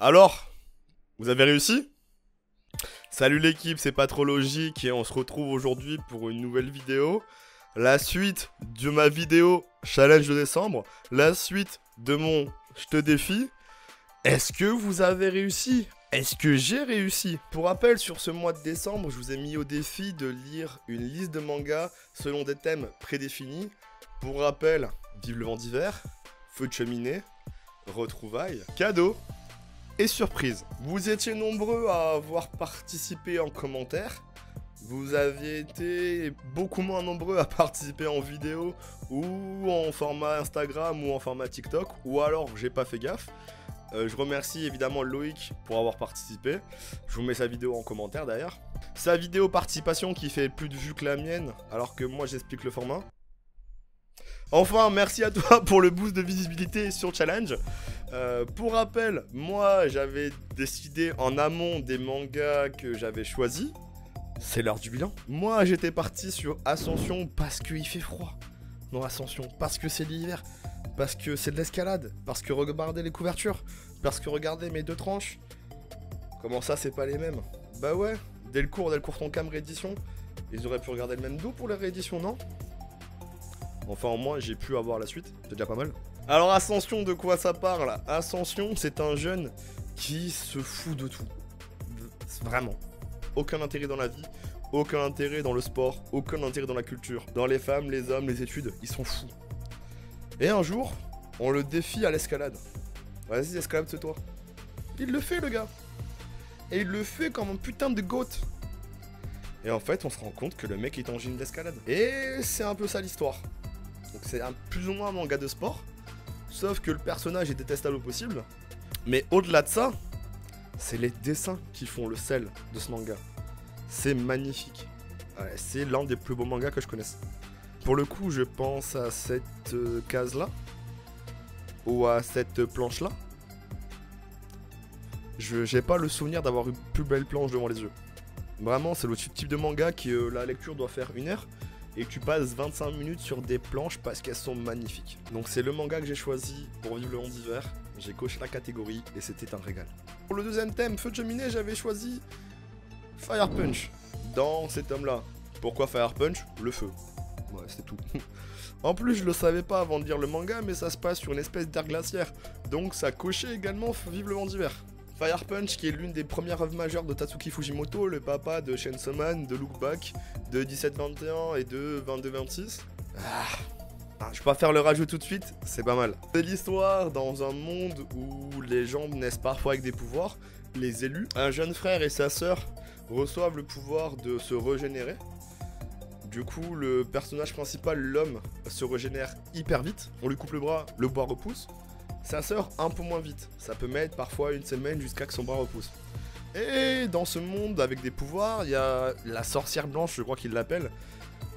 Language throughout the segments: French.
Alors, vous avez réussi? Salut l'équipe, c'est pas trop logique et on se retrouve aujourd'hui pour une nouvelle vidéo. La suite de ma vidéo challenge de décembre, la suite de mon je te défie. Est-ce que vous avez réussi? Est-ce que j'ai réussi? Pour rappel, sur ce mois de décembre, je vous ai mis au défi de lire une liste de mangas selon des thèmes prédéfinis. Pour rappel, Vive le vent d'hiver, Feu de cheminée, Retrouvailles, cadeaux et surprise. Vous étiez nombreux à avoir participé en commentaire. Vous aviez été beaucoup moins nombreux à participer en vidéo ou en format Instagram ou en format TikTok, ou alors j'ai pas fait gaffe. Je remercie évidemment Loïc pour avoir participé. Je vous mets sa vidéo en commentaire d'ailleurs. Sa vidéo participation qui fait plus de vues que la mienne, alors que moi j'explique le format. Enfin, merci à toi pour le boost de visibilité sur Challenge. Pour rappel, moi j'avais décidé en amont des mangas que j'avais choisis. C'est l'heure du bilan. Moi j'étais parti sur Ascension parce qu'il fait froid. Non, Ascension, parce que c'est l'hiver. Parce que c'est de l'escalade. Parce que regardez les couvertures. Parce que regardez mes deux tranches. Comment ça, c'est pas les mêmes? Bah ouais, Delcourt ton cam réédition. Ils auraient pu regarder le même dos pour la réédition, non? Enfin, au moins, j'ai pu avoir la suite. C'est déjà pas mal. Alors, Ascension, de quoi ça parle? Ascension, c'est un jeune qui se fout de tout. Vraiment. Aucun intérêt dans la vie. Aucun intérêt dans le sport. Aucun intérêt dans la culture. Dans les femmes, les hommes, les études. Ils sont fous. Et un jour, on le défie à l'escalade. Vas-y, escalade, c'est toi. Il le fait, le gars. Et il le fait comme un putain de goat. Et en fait, on se rend compte que le mec est en gym d'escalade. Et c'est un peu ça l'histoire. Donc c'est plus ou moins un manga de sport. Sauf que le personnage est détestable au possible. Mais au-delà de ça, c'est les dessins qui font le sel de ce manga. C'est magnifique. Ouais, c'est l'un des plus beaux mangas que je connaisse. Pour le coup, je pense à cette case-là. Ou à cette planche-là. J'ai pas le souvenir d'avoir une plus belle planche devant les yeux. Vraiment, c'est le type de manga que la lecture doit faire 1 heure. Et que tu passes 25 minutes sur des planches parce qu'elles sont magnifiques. Donc c'est le manga que j'ai choisi pour Vivre le vent d'hiver. J'ai coché la catégorie et c'était un régal. Pour le deuxième thème, Feu de cheminée, j'avais choisi Fire Punch. Dans cet tome-là. Pourquoi Fire Punch? Le feu. Ouais, c'est tout. En plus, je le savais pas avant de lire le manga, mais ça se passe sur une espèce d'air glaciaire. Donc ça cochait également Vive le vent d'hiver. Fire Punch, qui est l'une des premières œuvres majeures de Tatsuki Fujimoto, le papa de Chainsaw Man, de Look Back, de 1721 et de 2226. Je vais pas faire le rajout tout de suite, c'est pas mal. C'est l'histoire dans un monde où les gens naissent parfois avec des pouvoirs, les élus. Un jeune frère et sa sœur reçoivent le pouvoir de se régénérer. Du coup, le personnage principal, l'homme, se régénère hyper vite. On lui coupe le bras repousse. Sa sœur, un peu moins vite. Ça peut mettre parfois 1 semaine jusqu'à que son bras repousse. Et dans ce monde avec des pouvoirs, il y a la sorcière blanche, je crois qu'il l'appelle,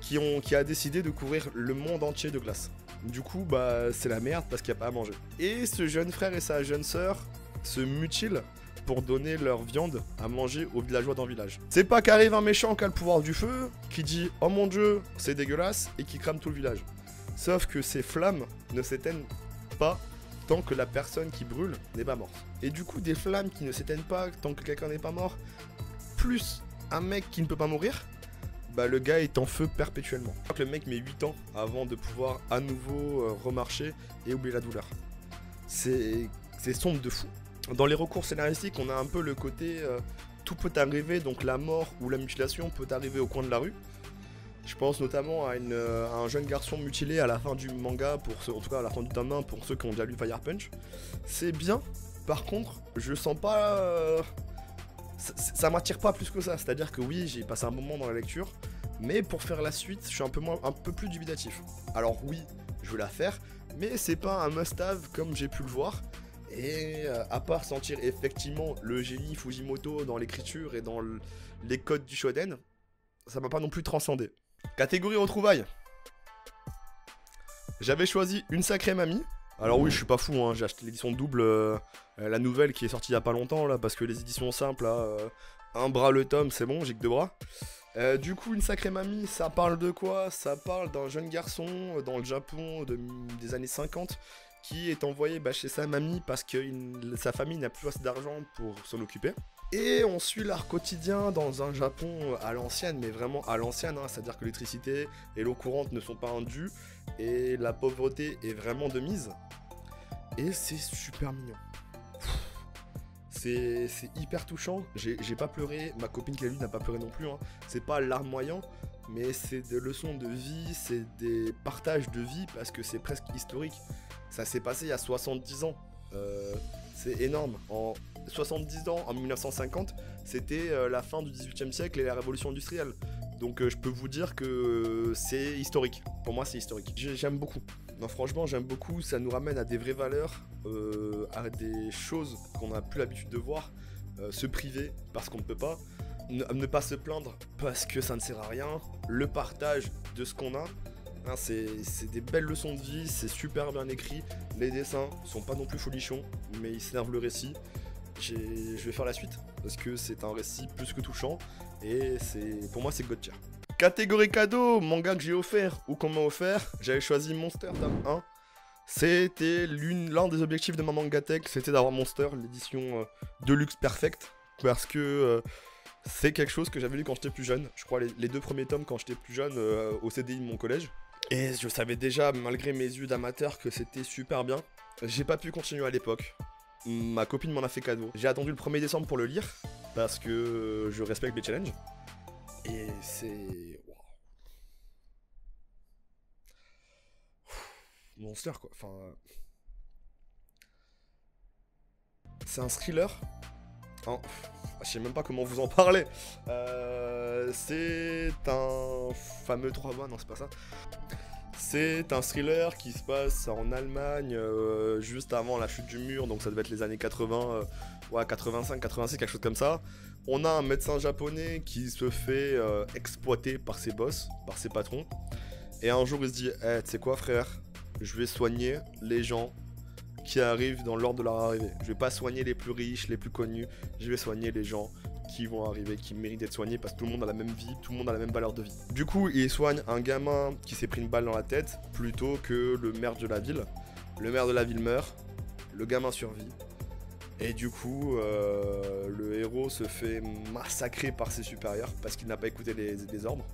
qui a décidé de couvrir le monde entier de glace. Du coup, bah, c'est la merde parce qu'il n'y a pas à manger. Et ce jeune frère et sa jeune sœur se mutilent pour donner leur viande à manger aux villageois d'un village. C'est pas qu'arrive un méchant qui a le pouvoir du feu, qui dit « Oh mon dieu, c'est dégueulasse » et qui crame tout le village. Sauf que ces flammes ne s'éteignent pas tant que la personne qui brûle n'est pas morte. Et du coup, des flammes qui ne s'éteignent pas tant que quelqu'un n'est pas mort, plus un mec qui ne peut pas mourir, bah le gars est en feu perpétuellement. Le mec met 8 ans avant de pouvoir à nouveau remarcher et oublier la douleur. C'est sombre de fou. Dans les recours scénaristiques, on a un peu le côté tout peut arriver, donc la mort ou la mutilation peut arriver au coin de la rue. Je pense notamment à un jeune garçon mutilé à la fin du manga, en tout cas à la fin du tome 1 pour ceux qui ont déjà lu Fire Punch. C'est bien, par contre, je sens pas... ça m'attire pas plus que ça, c'est-à-dire que oui, j'ai passé un moment dans la lecture, mais pour faire la suite, je suis un peu plus dubitatif. Alors oui, je veux la faire, mais c'est pas un must-have comme j'ai pu le voir. Et à part sentir effectivement le génie Fujimoto dans l'écriture et dans les codes du shonen, ça m'a pas non plus transcendé. Catégorie retrouvailles. J'avais choisi Une sacrée mamie. Alors oui, je suis pas fou, hein, j'ai acheté l'édition double, la nouvelle qui est sortie il y a pas longtemps, là, parce que les éditions simples, là, un bras le tome, c'est bon, j'ai que 2 bras. Du coup, Une sacrée mamie, ça parle de quoi? Ça parle d'un jeune garçon dans le Japon des années 50 qui est envoyé chez sa mamie parce que sa famille n'a plus assez d'argent pour s'en occuper. Et on suit l'art quotidien dans un Japon à l'ancienne, mais vraiment à l'ancienne, hein, c'est-à-dire que l'électricité et l'eau courante ne sont pas indues, et la pauvreté est vraiment de mise. Et c'est super mignon. C'est hyper touchant, j'ai pas pleuré, ma copine qui l'a lu n'a pas pleuré non plus, hein. C'est pas larmoyant, mais c'est des leçons de vie, c'est des partages de vie, parce que c'est presque historique. Ça s'est passé il y a 70 ans, c'est énorme. En 70 ans, en 1950, c'était la fin du 18e siècle et la révolution industrielle. Donc je peux vous dire que c'est historique, pour moi c'est historique. J'aime beaucoup. Non, franchement, j'aime beaucoup, ça nous ramène à des vraies valeurs, à des choses qu'on n'a plus l'habitude de voir, se priver parce qu'on ne peut pas, ne pas se plaindre parce que ça ne sert à rien, le partage de ce qu'on a, hein, c'est des belles leçons de vie, c'est super bien écrit, les dessins sont pas non plus folichons, mais ils servent le récit. Je vais faire la suite, parce que c'est un récit plus que touchant, et pour moi c'est God tier. Catégorie cadeau, manga que j'ai offert ou qu'on m'a offert, j'avais choisi Monster tome 1. C'était l'un des objectifs de ma mangatech, c'était d'avoir Monster, l'édition Deluxe Perfect, parce que c'est quelque chose que j'avais lu quand j'étais plus jeune. Je crois les 2 premiers tomes quand j'étais plus jeune au CDI de mon collège. Et je savais déjà, malgré mes yeux d'amateur, que c'était super bien. J'ai pas pu continuer à l'époque. Ma copine m'en a fait cadeau. J'ai attendu le 1er décembre pour le lire, parce que je respecte les challenges. Et c'est... Wow. Monster quoi, enfin... C'est un thriller. Oh, je sais même pas comment vous en parler. C'est un fameux 3 mois, non c'est pas ça. C'est un thriller qui se passe en Allemagne juste avant la chute du mur, donc ça devait être les années 80, ouais 85, 86, quelque chose comme ça. On a un médecin japonais qui se fait exploiter par ses boss, par ses patrons. Et un jour il se dit, tu sais quoi frère, je vais soigner les gens qui arrivent dans l'ordre de leur arrivée. Je vais pas soigner les plus riches, les plus connus, je vais soigner les gens qui vont arriver, qui méritent d'être soignés parce que tout le monde a la même vie, tout le monde a la même valeur de vie. Du coup, il soigne un gamin qui s'est pris une balle dans la tête plutôt que le maire de la ville. Le maire de la ville meurt, le gamin survit. Et du coup, le héros se fait massacrer par ses supérieurs parce qu'il n'a pas écouté les ordres.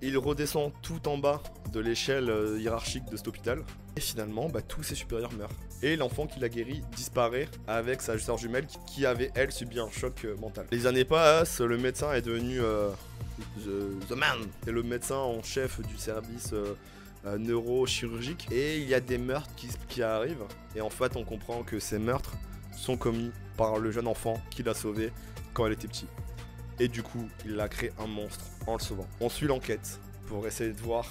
Il redescend tout en bas de l'échelle hiérarchique de cet hôpital. Et finalement, tous ses supérieurs meurent. Et l'enfant qui l'a guéri disparaît avec sa sœur jumelle qui avait, elle, subi un choc mental. Les années passent, le médecin est devenu the man. C'est le médecin en chef du service neurochirurgique. Et il y a des meurtres qui arrivent. Et en fait, on comprend que ces meurtres sont commis par le jeune enfant qui l'a sauvé quand elle était petite. Et du coup, il a créé un monstre en le sauvant. On suit l'enquête pour essayer de voir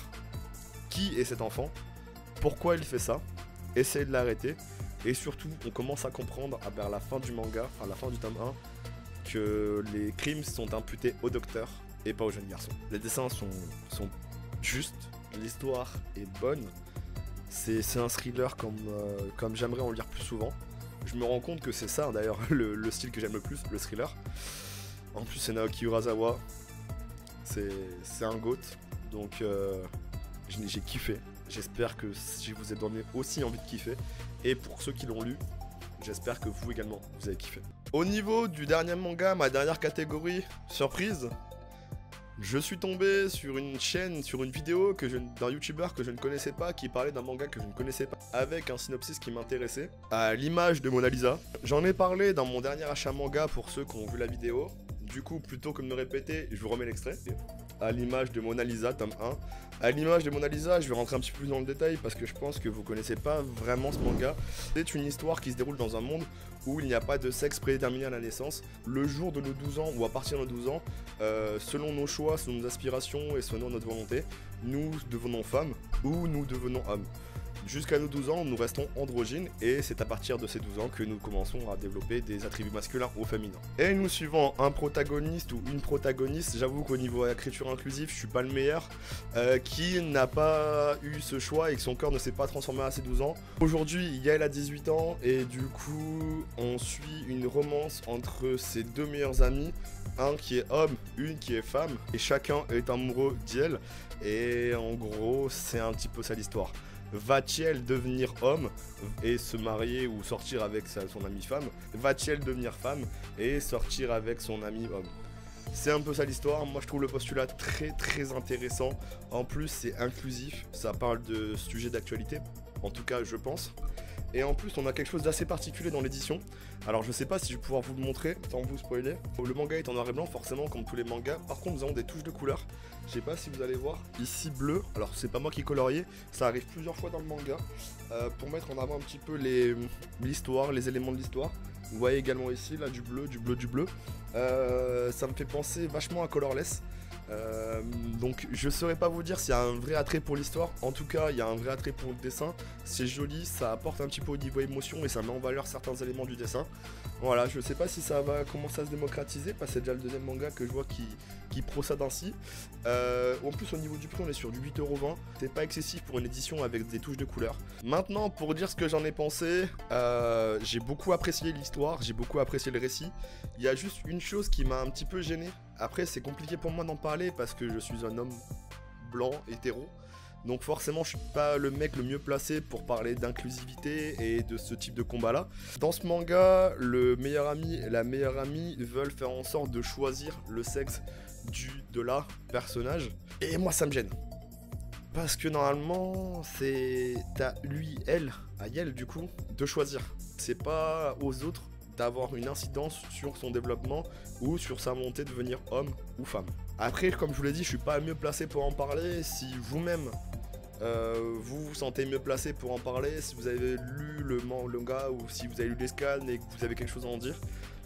qui est cet enfant, pourquoi il fait ça, essayer de l'arrêter. Et surtout, on commence à comprendre vers la fin du manga, à la fin du tome 1, que les crimes sont imputés au docteur et pas au jeune garçon. Les dessins sont justes, l'histoire est bonne. C'est un thriller comme j'aimerais en lire plus souvent. Je me rends compte que c'est ça d'ailleurs le style que j'aime le plus, le thriller. En plus c'est Naoki Urasawa, c'est un GOAT, donc j'ai kiffé. J'espère que je vous ai donné aussi envie de kiffer. Et pour ceux qui l'ont lu, j'espère que vous également, vous avez kiffé. Au niveau du dernier manga, ma dernière catégorie, surprise, je suis tombé sur une chaîne, sur une vidéo d'un youtubeur que je ne connaissais pas, qui parlait d'un manga que je ne connaissais pas, avec un synopsis qui m'intéressait, à l'image de Mona Lisa. J'en ai parlé dans mon dernier achat manga pour ceux qui ont vu la vidéo. Du coup, plutôt que de me répéter, je vous remets l'extrait. À l'image de Mona Lisa, tome 1. À l'image de Mona Lisa, je vais rentrer un petit peu plus dans le détail parce que je pense que vous connaissez pas vraiment ce manga. C'est une histoire qui se déroule dans un monde où il n'y a pas de sexe prédéterminé à la naissance. Le jour de nos 12 ans ou à partir de nos 12 ans, selon nos choix, selon nos aspirations et selon notre volonté, nous devenons femmes ou nous devenons hommes. Jusqu'à nos 12 ans, nous restons androgynes et c'est à partir de ces 12 ans que nous commençons à développer des attributs masculins ou féminins. Et nous suivons un protagoniste ou une protagoniste, j'avoue qu'au niveau écriture inclusive, je suis pas le meilleur, qui n'a pas eu ce choix et que son corps ne s'est pas transformé à ses 12 ans. Aujourd'hui, Yael a 18 ans et du coup, on suit une romance entre ses deux meilleurs amis, un qui est homme, une qui est femme, et chacun est amoureux d'elle. Et en gros, c'est un petit peu ça l'histoire. Va-t-elle devenir homme et se marier ou sortir avec son amie femme? Va-t-elle devenir femme et sortir avec son ami homme? C'est un peu ça l'histoire. Moi je trouve le postulat très intéressant. En plus c'est inclusif, ça parle de sujets d'actualité, en tout cas je pense. Et en plus on a quelque chose d'assez particulier dans l'édition. Alors je sais pas si je vais pouvoir vous le montrer sans vous spoiler. Le manga est en noir et blanc forcément comme tous les mangas. Par contre nous avons des touches de couleur. Je sais pas si vous allez voir. Ici bleu. Alors c'est pas moi qui colorié. Ça arrive plusieurs fois dans le manga. Pour mettre en avant un petit peu l'histoire, les éléments de l'histoire. Vous voyez également ici là du bleu. Ça me fait penser vachement à Colorless. Donc je saurais pas vous dire s'il y a un vrai attrait pour l'histoire. En tout cas il y a un vrai attrait pour le dessin. C'est joli, ça apporte un petit peu au niveau émotion et ça met en valeur certains éléments du dessin. Voilà, je sais pas si ça va commencer à se démocratiser parce que c'est déjà le deuxième manga que je vois qui procède ainsi. En plus au niveau du prix on est sur du 8,20€. C'est pas excessif pour une édition avec des touches de couleur. Maintenant pour dire ce que j'en ai pensé, j'ai beaucoup apprécié l'histoire, j'ai beaucoup apprécié le récit. Il y a juste une chose qui m'a un petit peu gêné. Après c'est compliqué pour moi d'en parler parce que je suis un homme blanc, hétéro. Donc forcément je suis pas le mec le mieux placé pour parler d'inclusivité et de ce type de combat là. Dans ce manga, le meilleur ami et la meilleure amie veulent faire en sorte de choisir le sexe de la personnage. Et moi ça me gêne. Parce que normalement c'est à lui, elle, à elle du coup, de choisir. C'est pas aux autres d'avoir une incidence sur son développement ou sur sa volonté de devenir homme ou femme. Après, comme je vous l'ai dit, je suis pas mieux placé pour en parler. Si vous-même vous vous sentez mieux placé pour en parler, si vous avez lu le manga ou si vous avez lu les scans et que vous avez quelque chose à en dire,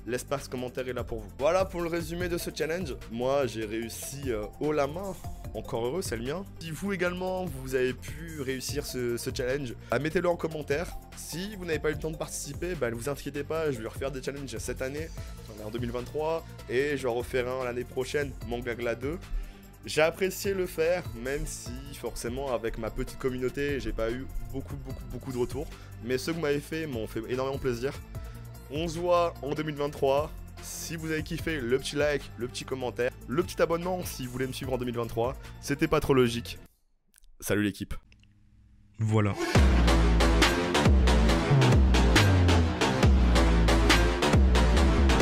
l'espace commentaire est là pour vous. Voilà pour le résumé de ce challenge. Moi j'ai réussi haut la main. Encore heureux, c'est le mien. Si vous également, vous avez pu réussir ce challenge, mettez-le en commentaire. Si vous n'avez pas eu le temps de participer, ne vous inquiétez pas, je vais refaire des challenges cette année, on est en 2023, et je vais en refaire un l'année prochaine, Mangagla 2. J'ai apprécié le faire, même si forcément avec ma petite communauté, j'ai pas eu beaucoup de retours. Mais ceux que vous m'avez fait m'ont fait énormément plaisir. On se voit en 2023. Si vous avez kiffé, le petit like, le petit commentaire, le petit abonnement si vous voulez me suivre en 2023. C'était pas trop logique. Salut l'équipe. Voilà.